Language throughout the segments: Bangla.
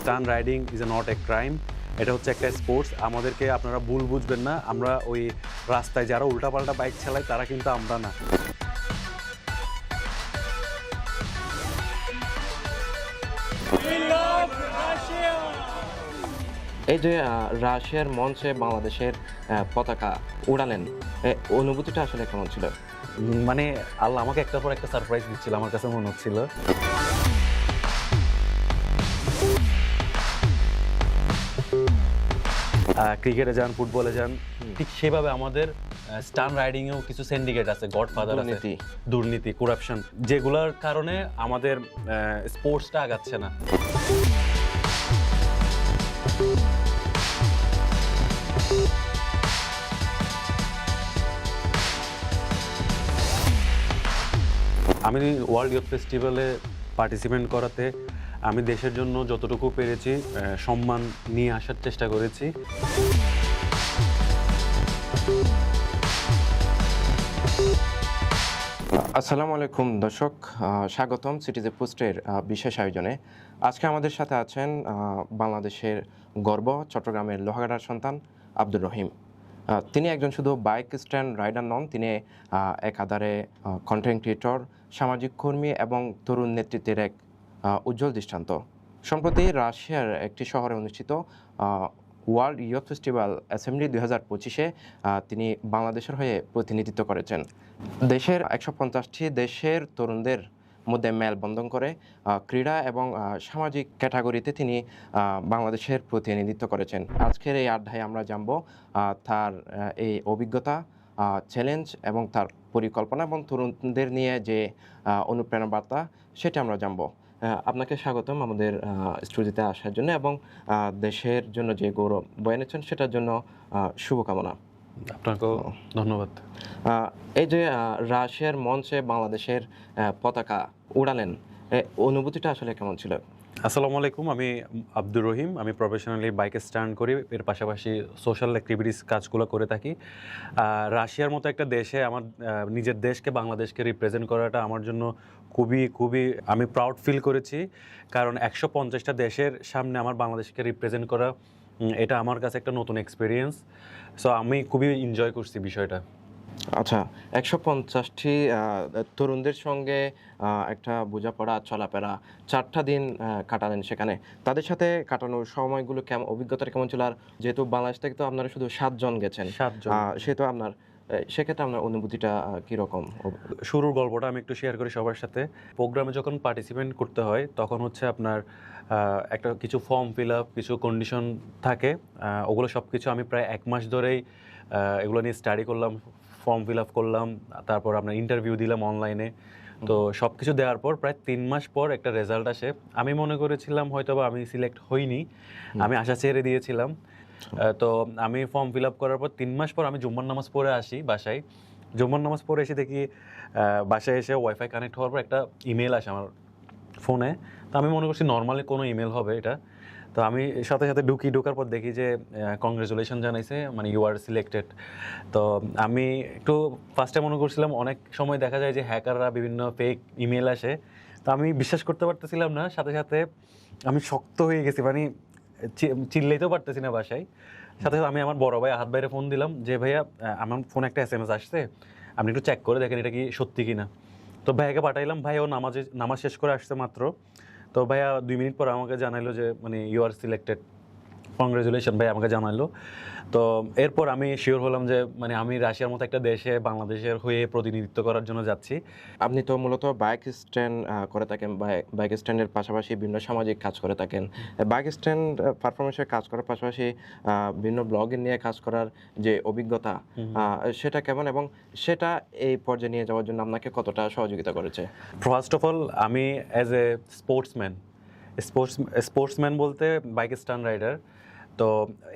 Stun riding is a not a crime. এটা হচ্ছে একটা স্পোর্টস। আমাদেরকে আপনারা ভুল বুঝবেন না, আমরা ওই রাস্তায় যারা উল্টাপাল্টা বাইক চালায় তারা কিন্তু আমরা না। এই যে রাশিয়ার মঞ্চে বাংলাদেশের পতাকা উড়ালেন, অনুভূতিটা আসলে কেমন ছিল? মানে আল্লাহ আমাকে একটার পর একটা সারপ্রাইজ দিচ্ছিল, আমার কাছে মনে হচ্ছিল। ক্রিকেটে যান, ফুটবলে যান, ঠিক সেভাবে আমাদের স্টান রাইডিংয়েও কিছু সিন্ডিকেট আছে, গডফাদার আছে, দুর্নীতি, করাপশন, যেগুলোর কারণে আমাদের স্পোর্টসটা আগাচ্ছে না। আমি ওয়ার্ল্ড ইয়ুথ ফেস্টিভ্যালে পার্টিসিপেট করাতে আমি দেশের জন্য যতটুকু পেরেছি সম্মান নিয়ে আসার চেষ্টা করেছি। আসসালামু আলাইকুম দর্শক, স্বাগতম সিটিজে পোস্টের বিশেষ আয়োজনে। আজকে আমাদের সাথে আছেন বাংলাদেশের গর্ব, চট্টগ্রামের লোহাগাড়ার সন্তান আব্দুর রহিম। তিনি একজন শুধু বাইক স্ট্যান্ড রাইডার নন, তিনি একাধারে কন্টেন্ট ক্রিয়েটর, সামাজিক কর্মী এবং তরুণ নেতৃত্বের এক উজ্জ্বল দৃষ্টান্ত। সম্প্রতি রাশিয়ার একটি শহরে অনুষ্ঠিত ওয়ার্ল্ড ইয়ুথ ফেস্টিভ্যাল অ্যাসেম্বলি 2025-এ তিনি বাংলাদেশের হয়ে প্রতিনিধিত্ব করেছেন। দেশের 150টি দেশের তরুণদের মধ্যে মেলবন্ধন করে ক্রীড়া এবং সামাজিক ক্যাটাগরিতে তিনি বাংলাদেশের প্রতিনিধিত্ব করেছেন। আজকের এই আড্ডায় আমরা জানব তার এই অভিজ্ঞতা, চ্যালেঞ্জ এবং তার পরিকল্পনা এবং তরুণদের নিয়ে যে অনুপ্রেরণা বার্তা, সেটা আমরা জানব। আপনাকে স্বাগতম আমাদের স্টুডিওতে আসার জন্য এবং দেশের জন্য যে গৌরব বয়ে এনেছেন সেটার জন্য শুভকামনা। আপনাকেও ধন্যবাদ। এই যে রাশিয়ার মঞ্চে বাংলাদেশের পতাকা উড়ালেন, অনুভূতিটা আসলে কেমন ছিল? আসসালামু আলাইকুম, আমি আব্দুর রহিম। আমি প্রফেশনালি বাইক স্ট্যান্ড করি, এর পাশাপাশি সোশ্যাল অ্যাক্টিভিটিস কাজগুলো করে থাকি। রাশিয়ার মতো একটা দেশে আমার নিজের দেশকে, বাংলাদেশকে রিপ্রেজেন্ট করাটা আমার জন্য খুবই খুবই আমি প্রাউড ফিল করেছি। কারণ 150টা দেশের সামনে আমার বাংলাদেশকে রিপ্রেজেন্ট করা, এটা আমার কাছে একটা নতুন এক্সপিরিয়েন্স। সো আমি খুবই এনজয় করছি বিষয়টা। আচ্ছা, 150টি তরুণদের সঙ্গে একটা বোঝাপড়া, চলাফেরা, 4টা দিন কাটালেন সেখানে। তাদের সাথে কাটানোর সময়গুলো কেমন, অভিজ্ঞতাটা কেমন ছিল? আর যেহেতু বাংলাদেশ থেকে তো আপনারা শুধু 7 জন গেছেন, 7 জন, সেহেতু আপনার সেক্ষেত্রে আপনার অনুভূতিটা কীরকম? শুরুর গল্পটা আমি একটু শেয়ার করি সবার সাথে। প্রোগ্রামে যখন পার্টিসিপেট করতে হয় তখন হচ্ছে আপনার একটা কিছু ফর্ম ফিল আপ, কিছু কন্ডিশন থাকে। ওগুলো সব কিছু আমি প্রায় 1 মাস ধরেই এগুলো নিয়ে স্টাডি করলাম, ফর্ম ফিল আপ করলাম, তারপর আপনার ইন্টারভিউ দিলাম অনলাইনে। তো সব কিছু দেওয়ার পর প্রায় 3 মাস পর একটা রেজাল্ট আসে। আমি মনে করেছিলাম হয়তো বা আমি সিলেক্ট হইনি, আমি আশা ছেড়ে দিয়েছিলাম। তো আমি ফর্ম ফিল আপ করার পর 3 মাস পর আমি জুম্মার নামাজ পড়ে আসি বাসায়। জুম্মার নামাজ পড়ে এসে দেখি বাসায় এসে ওয়াইফাই কানেক্ট হওয়ার পর একটা ইমেল আসে আমার ফোনে। তো আমি মনে করছি নর্মালি কোনো ইমেল হবে এটা। তো আমি সাথে সাথে ঢোকার পর দেখি যে কংগ্রেচুলেশন জানাইছে, মানে ইউ আর সিলেক্টেড। তো আমি একটু ফার্স্টে মনে করছিলাম, অনেক সময় দেখা যায় যে হ্যাকাররা বিভিন্ন ফেক ইমেল আসে, তো আমি বিশ্বাস করতে পারতেছিলাম না। সাথে সাথে আমি শক্ত হয়ে গেছি, মানে চিল্লাইতেও পারতেছি না বাসায়। সাথে সাথে আমি আমার বড় ভাই আহাত ভাইয়ের ফোন দিলাম যে ভাইয়া আমার ফোনে একটা SMS আসছে, আপনি একটু চেক করে দেখেন এটা কি সত্যি কিনা। তো ভাইয়াকে পাঠাইলাম, ভাই ও নামাজ শেষ করে আসছে মাত্র। তো ভাইয়া 2 মিনিট পর আমাকে জানাইলো যে মানে ইউ আর সিলেক্টেড, কংগ্রেচুলেশন ভাই আমাকে জানাইলো। তো এরপর আমি শিওর হলাম যে মানে আমি রাশিয়ার মতো একটা দেশে বাংলাদেশের হয়ে প্রতিনিধিত্ব করার জন্য যাচ্ছি। আপনি তো মূলত বাইক স্ট্যান্ড করে থাকেন, বাইক স্ট্যান্ডের পাশাপাশি বিভিন্ন সামাজিক কাজ করে থাকেন। বাইক স্ট্যান্ড পারফরমেন্সের কাজ করার পাশাপাশি বিভিন্ন ব্লগিং নিয়ে কাজ করার যে অভিজ্ঞতা, সেটা কেমন এবং সেটা এই পর্যায়ে নিয়ে যাওয়ার জন্য আপনাকে কতটা সহযোগিতা করেছে? ফার্স্ট অফ অল আমি অ্যাজ এ স্পোর্টসম্যান বলতে বাইক স্টান্ট রাইডার, তো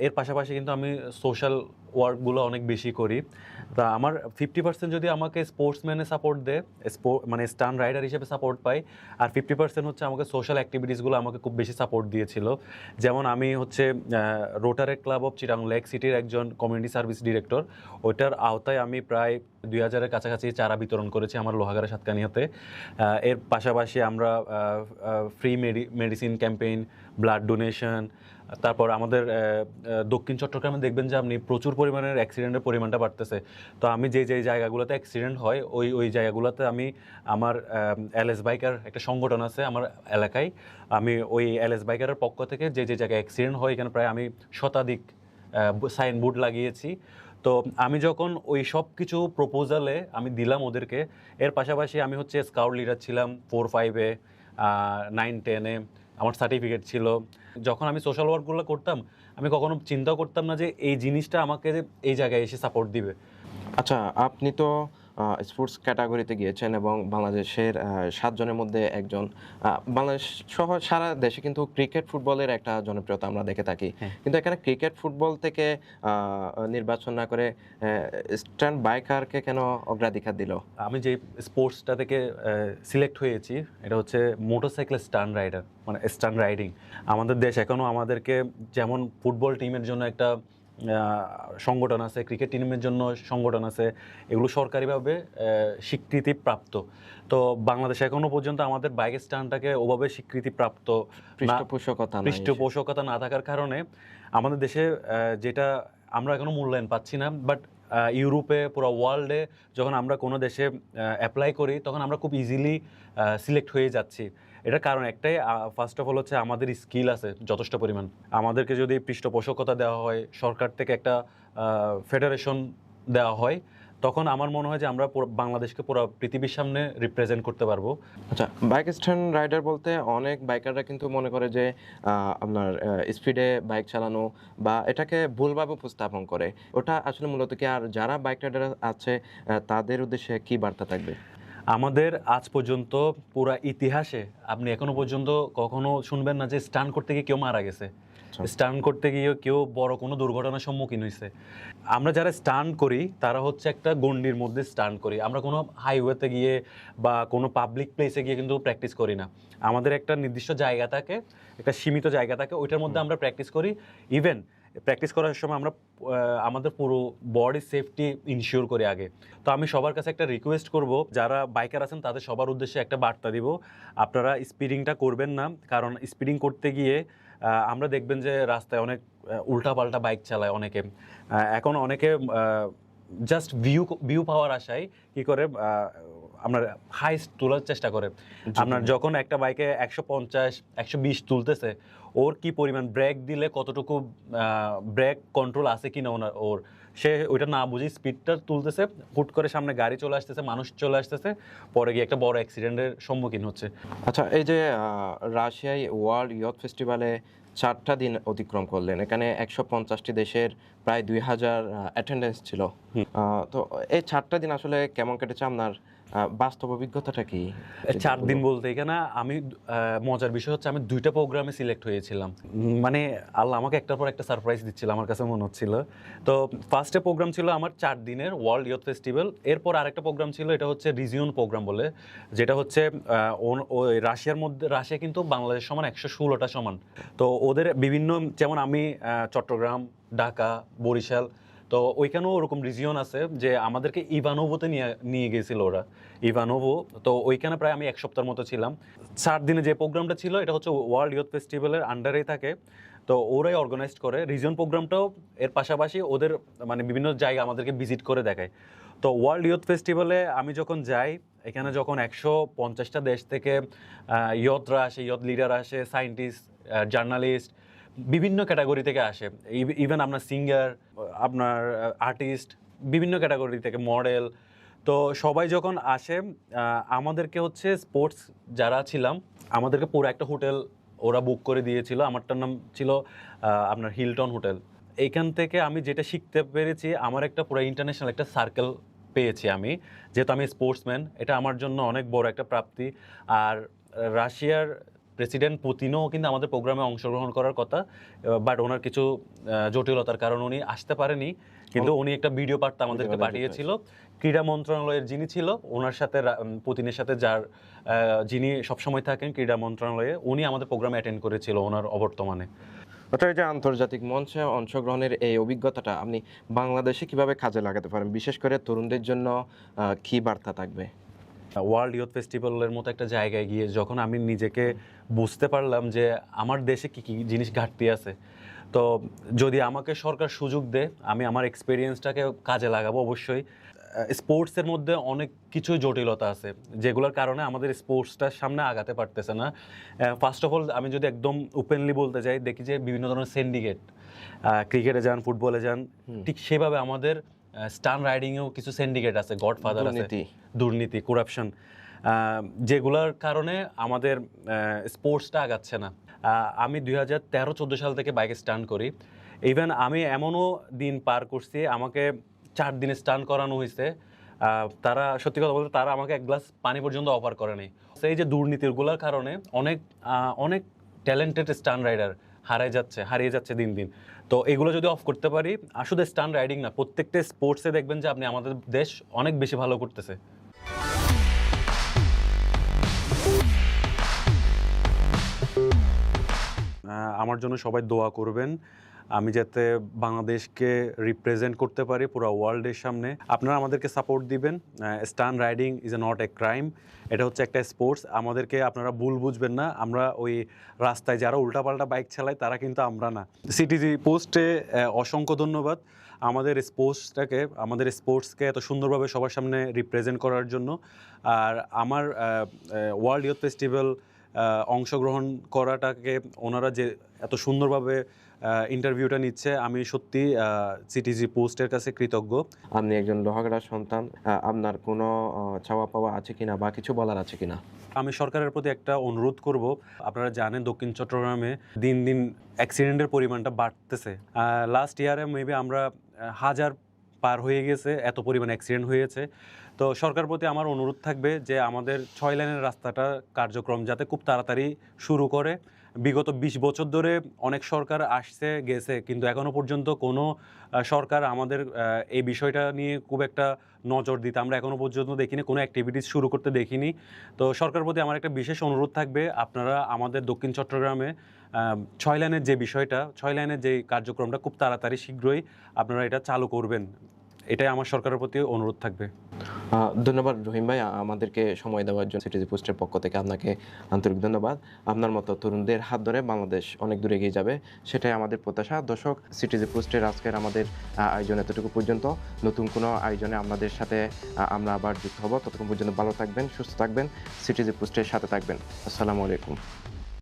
এর পাশাপাশি কিন্তু আমি সোশ্যাল ওয়ার্কগুলো অনেক বেশি করি। তা আমার 50% যদি আমাকে স্পোর্টসম্যানে সাপোর্ট দেয়, মানে স্টান্ট রাইডার হিসেবে সাপোর্ট পাই, আর 50% হচ্ছে আমাকে সোশ্যাল অ্যাক্টিভিটিসগুলো আমাকে খুব বেশি সাপোর্ট দিয়েছিল। যেমন আমি হচ্ছে রোটারেট ক্লাব অফ চিটাগং লেক সিটির একজন কমিউনিটি সার্ভিস ডিরেক্টর। ওইটার আওতায় আমি প্রায় 2000-এর কাছাকাছি চারা বিতরণ করেছি আমার লোহাগাড়া সাতকানিয়াতে। এর পাশাপাশি আমরা free medicine campaign, blood donation, তারপর আমাদের দক্ষিণ চট্টগ্রামে দেখবেন যে আপনি প্রচুর পরিমাণের অ্যাক্সিডেন্টের পরিমাণটা বাড়তেছে। তো আমি যেই জায়গাগুলোতে অ্যাক্সিডেন্ট হয় ওই জায়গাগুলোতে আমি আমার এলএস বাইকার একটা সংগঠন আছে আমার এলাকায়, আমি ওই এলএস বাইকারের পক্ষ থেকে যে জায়গায় অ্যাক্সিডেন্ট হয় এখানে প্রায় আমি শতাধিক সাইনবোর্ড লাগিয়েছি। তো আমি যখন ওই সব কিছু প্রপোজালে আমি দিলাম ওদেরকে, এর পাশাপাশি আমি হচ্ছে স্কাউট লিডার ছিলাম 4-5-এ, 9-10-এ আমার সার্টিফিকেট ছিল। যখন আমি সোশ্যাল ওয়ার্কগুলো করতাম আমি কখনো চিন্তাও করতাম না যে এই জিনিসটা আমাকে এই জায়গায় এসে সাপোর্ট দিবে। আচ্ছা, আপনি তো স্পোর্টস ক্যাটাগরিতে গিয়েছেন এবং বাংলাদেশের 7 জনের মধ্যে একজন। বাংলাদেশ সহ সারা দেশে কিন্তু ক্রিকেট ফুটবলের একটা জনপ্রিয়তা আমরা দেখে থাকি, কিন্তু এখানে ক্রিকেট ফুটবল থেকে নির্বাচন না করে স্ট্যান্ড বাইকারকে কেন অগ্রাধিকার দিল? আমি যে স্পোর্টসটা থেকে সিলেক্ট হয়েছি এটা হচ্ছে মোটরসাইকেল স্টান্ট রাইডার, মানে স্টান্ট রাইডিং। আমাদের দেশ এখনও আমাদেরকে যেমন ফুটবল টিমের জন্য একটা সংগঠন আছে, ক্রিকেট টিমের জন্য সংগঠন আছে, এগুলো সরকারিভাবে স্বীকৃতিপ্রাপ্ত। তো বাংলাদেশে এখনও পর্যন্ত আমাদের বাইক স্টান্টটাকে ওভাবে স্বীকৃতিপ্রাপ্ত পৃষ্ঠপোষকতা না থাকার কারণে আমাদের দেশে যেটা আমরা এখনও মূল্যায়ন পাচ্ছি না। বাট ইউরোপে, পুরো ওয়ার্ল্ডে যখন আমরা কোনো দেশে অ্যাপ্লাই করি তখন আমরা খুব ইজিলি সিলেক্ট হয়ে যাচ্ছি। এটার কারণ একটাই, ফার্স্ট অফ অল হচ্ছে আমাদের স্কিল আছে যথেষ্ট পরিমাণ। আমাদেরকে যদি পৃষ্ঠপোষকতা দেওয়া হয়, সরকার থেকে একটা ফেডারেশন দেওয়া হয়, তখন আমার মনে হয় যে আমরা বাংলাদেশকে পুরো পৃথিবীর সামনে রিপ্রেজেন্ট করতে পারবো। আচ্ছা, বাইক স্ট্যান্ড রাইডার বলতে অনেক বাইকাররা কিন্তু মনে করে যে আপনার স্পিডে বাইক চালানো বা এটাকে ভুলভাবে উপস্থাপন করে। ওটা আসলে মূলত কি, আর যারা বাইক রাইডার আছে তাদের উদ্দেশ্যে কি বার্তা থাকবে? আমাদের আজ পর্যন্ত পুরা ইতিহাসে আপনি এখনো পর্যন্ত কখনো শুনবেন না যে স্টান্ট করতে গিয়ে কেউ মারা গেছে, স্টান্ট করতে গিয়ে কেউ বড় কোনো দুর্ঘটনার সম্মুখীন হয়েছে। আমরা যারা স্টান্ট করি তারা হচ্ছে একটা গণ্ডির মধ্যে স্টান্ট করি। আমরা কোনো হাইওয়েতে গিয়ে বা কোনো পাবলিক প্লেসে গিয়ে কিন্তু প্র্যাকটিস করি না। আমাদের একটা নির্দিষ্ট জায়গা থাকে, একটা সীমিত জায়গা থাকে, ওইটার মধ্যে আমরা প্র্যাকটিস করি। ইভেন প্র্যাকটিস করার সময় আমরা আমাদের পুরো বডি সেফটি ইনশিওর করি আগে। তো আমি সবার কাছে একটা রিকোয়েস্ট করব, যারা বাইকার আছেন তাদের সবার উদ্দেশ্যে একটা বার্তা দিব, আপনারা স্পিডিংটা করবেন না। কারণ স্পিডিং করতে গিয়ে আমরা দেখবেন যে রাস্তায় অনেক উল্টাপাল্টা বাইক চালায় অনেকে। এখন অনেকে জাস্ট ভিউ পাওয়ার আশায় কি করে আপনার হাইস্ট তোলার চেষ্টা করে। আপনার যখন একটা বাইকে 150-120 তুলতেছে, ওর কি পরিমাণ ব্রেক দিলে কতটুকু ব্রেক কন্ট্রোল আছে কিনা ওর, সে ওইটা না বুঝি স্পিডটা তুলতেছে, হুট করে সামনে গাড়ি চলে আসতেছে, মানুষ চলে আসতেছে, পরে গিয়ে একটা বড় অ্যাক্সিডেন্টের সম্মুখীন হচ্ছে। আচ্ছা, এই যে রাশিয়ায় ওয়ার্ল্ড ইয়থ ফেস্টিভ্যালে 4টা দিন অতিক্রম করলেন, এখানে 150টি দেশের প্রায় 2000 অ্যাটেন্ডেন্স ছিল। তো এই 4টা দিন আসলে কেমন কেটেছে আপনার? বাস্তব অভিজ্ঞতাটা কি? 4 দিন বলতে এখানে আমি মজার বিষয় হচ্ছে আমি 2টা প্রোগ্রামে সিলেক্ট হয়েছিলাম। মানে আল্লাহ আমাকে একটার পর একটা সারপ্রাইজ দিচ্ছিল আমার কাছে মনে হচ্ছিল। তো ফার্স্টে প্রোগ্রাম ছিল আমার 4 দিনের ওয়ার্ল্ড ইয়থ ফেস্টিভ্যাল। এরপর আরেকটা প্রোগ্রাম ছিল, এটা হচ্ছে রিজিয়ন প্রোগ্রাম বলে, যেটা হচ্ছে ওই রাশিয়া কিন্তু বাংলাদেশ সমান 116টা সমান। তো ওদের বিভিন্ন, যেমন আমি চট্টগ্রাম, ঢাকা, বরিশাল, তো ওইখানেও ওরকম রিজিয়ন আছে যে আমাদেরকে ইভানোভোতে নিয়ে গিয়েছিল ওরা, ইভানোভো। তো ওইখানে প্রায় আমি 1 সপ্তাহের মতো ছিলাম। 4 দিনে যে প্রোগ্রামটা ছিল এটা হচ্ছে ওয়ার্ল্ড ইয়থ ফেস্টিভ্যালের আন্ডারেই থাকে। তো ওরাই অর্গানাইজ করে রিজিয়ন প্রোগ্রামটাও, এর পাশাপাশি ওদের মানে বিভিন্ন জায়গা আমাদেরকে ভিজিট করে দেখায়। তো ওয়ার্ল্ড ইয়থ ফেস্টিভ্যালে আমি যখন যাই, এখানে যখন 150টা দেশ থেকে ইয়থরা আসে, ইয়থ লিডার আসে, সায়েন্টিস্ট, জার্নালিস্ট, বিভিন্ন ক্যাটাগরি থেকে আসে, ইভেন আপনার সিঙ্গার, আপনার আর্টিস্ট, বিভিন্ন ক্যাটাগরি থেকে মডেল। তো সবাই যখন আসে আমাদেরকে হচ্ছে স্পোর্টস যারা ছিলাম আমাদেরকে পুরো একটা হোটেল ওরা বুক করে দিয়েছিল। আমারটার নাম ছিল আপনার হিলটন হোটেল। এইখান থেকে আমি যেটা শিখতে পেরেছি, আমার একটা পুরো ইন্টারন্যাশনাল একটা সার্কেল পেয়েছি আমি, যেহেতু আমি স্পোর্টসম্যান, এটা আমার জন্য অনেক বড় একটা প্রাপ্তি। আর রাশিয়ার প্রেসিডেন্ট পুতিনও কিন্তু আমাদের প্রোগ্রামে অংশগ্রহণ করার কথা, বাট ওনার কিছু জটিলতার কারণে উনি আসতে পারেনি, কিন্তু উনি একটা ভিডিও বার্তা আমাদেরকে পাঠিয়েছিল। ক্রীড়া মন্ত্রণালয়ের যিনি ছিল ওনার সাথে পুতিনের সাথে যিনি সবসময় থাকেন ক্রীড়া মন্ত্রণালয়ে, উনি আমাদের প্রোগ্রামে অ্যাটেন্ড করেছিল ওনার অবর্তমানে। ওটা যে আন্তর্জাতিক মঞ্চে অংশগ্রহণের এই অভিজ্ঞতাটা আপনি বাংলাদেশে কিভাবে কাজে লাগাতে পারেন, বিশেষ করে তরুণদের জন্য কি বার্তা থাকবে? ওয়ার্ল্ড ইয়ুথ ফেস্টিভ্যালের মতো একটা জায়গায় গিয়ে যখন আমি নিজেকে বুঝতে পারলাম যে আমার দেশে কী কী জিনিস ঘাটতি আছে, তো যদি আমাকে সরকার সুযোগ দেয় আমি আমার এক্সপিরিয়েন্সটাকে কাজে লাগাবো অবশ্যই। স্পোর্টসের মধ্যে অনেক কিছুই জটিলতা আছে যেগুলোর কারণে আমাদের স্পোর্টসটার সামনে আগাতে পারতেছে না। ফার্স্ট অফ অল আমি যদি একদম ওপেনলি বলতে চাই, দেখি যে বিভিন্ন ধরনের সিন্ডিকেট, ক্রিকেটে যান, ফুটবলে যান, ঠিক সেভাবে আমাদের স্টান রাইডিংয়েও কিছু সিন্ডিকেট আছে, গডফাদার আছে, দুর্নীতি, করাপশন, যেগুলোর কারণে আমাদের স্পোর্টসটা আগাচ্ছে না। আমি 2013-14 সাল থেকে বাইকে স্টান করি। ইভেন আমি এমনও দিন পার করছি আমাকে 4 দিনে স্টান করানো হয়েছে, তারা সত্যি কথা বলতে তারা আমাকে এক গ্লাস পানি পর্যন্ত অফার করে নাই। এই যে দুর্নীতিগুলোর কারণে অনেক ট্যালেন্টেড স্টান রাইডার হারিয়ে যাচ্ছে দিন দিন। তো এগুলো যদি অফ করতে পারি, আর শুধু স্টান রাইডিং না, প্রত্যেকটা স্পোর্টসে দেখবেন যে আপনি আমাদের দেশ অনেক বেশি ভালো করতেছে। আমার জন্য সবাই দোয়া করবেন, আমি যাতে বাংলাদেশকে রিপ্রেজেন্ট করতে পারি পুরো ওয়ার্ল্ডের সামনে। আপনারা আমাদেরকে সাপোর্ট দিবেন। Stunt riding is not a crime, এটা হচ্ছে একটা স্পোর্টস। আমাদেরকে আপনারা ভুল বুঝবেন না, আমরা ওই রাস্তায় যারা উল্টাপাল্টা বাইক চালায় তারা কিন্তু আমরা না। সিটিজি পোস্টে অসংখ্য ধন্যবাদ আমাদের স্পোর্টসকে এত সুন্দরভাবে সবার সামনে রিপ্রেজেন্ট করার জন্য। আর আমার ওয়ার্ল্ড ইয়ুথ ফেস্টিভ্যাল অংশগ্রহণ করাটাকে ওনারা যে এত সুন্দরভাবে ইন্টারভিউটা নিচ্ছে, আমি সত্যি সিটিজি পোস্টের কাছে কৃতজ্ঞ। আপনি একজন লোহাগাড়ার সন্তান, আপনার কোনো চাওয়া পাওয়া আছে কিনা বা কিছু বলার আছে কিনা? আমি সরকারের প্রতি একটা অনুরোধ করব। আপনারা জানেন দক্ষিণ চট্টগ্রামে দিন দিন অ্যাক্সিডেন্টের পরিমাণটা বাড়তেছে। লাস্ট ইয়ারে মেবি আমরা 1000 পার হয়ে গেছে, এত পরিমাণ অ্যাক্সিডেন্ট হয়েছে। তো সরকার প্রতি আমার অনুরোধ থাকবে যে আমাদের 6 লেনের রাস্তাটা কার্যক্রম যাতে খুব তাড়াতাড়ি শুরু করে। বিগত 20 বছর ধরে অনেক সরকার আসছে গেছে, কিন্তু এখনও পর্যন্ত কোনো সরকার আমাদের এই বিষয়টা নিয়ে খুব একটা নজর দিতে আমরা এখনও পর্যন্ত দেখিনি, কোনো অ্যাক্টিভিটিস শুরু করতে দেখিনি। তো সরকারের প্রতি আমার একটা বিশেষ অনুরোধ থাকবে, আপনারা আমাদের দক্ষিণ চট্টগ্রামে 6 লেনের যে বিষয়টা, 6 লেনের যে কার্যক্রমটা খুব তাড়াতাড়ি শীঘ্রই আপনারা এটা চালু করবেন, এটাই আমার সরকারের প্রতি অনুরোধ থাকবে। ধন্যবাদ রহিম ভাই, আমাদেরকে সময় দেওয়ার জন্য সিটিজি পোস্টের পক্ষ থেকে আপনাকে আন্তরিক ধন্যবাদ। আপনার মতো তরুণদের হাত ধরে বাংলাদেশ অনেক দূরে এগিয়ে যাবে, সেটাই আমাদের প্রত্যাশা। দর্শক, সিটিজি পোস্টের আজকের আমাদের আয়োজন এতটুকু পর্যন্ত। নতুন কোনো আয়োজনে আপনাদের সাথে আমরা আবার যুক্ত হব। ততক্ষণ পর্যন্ত ভালো থাকবেন, সুস্থ থাকবেন, সিটিজি পোস্টের সাথে থাকবেন। আসসালামু আলাইকুম।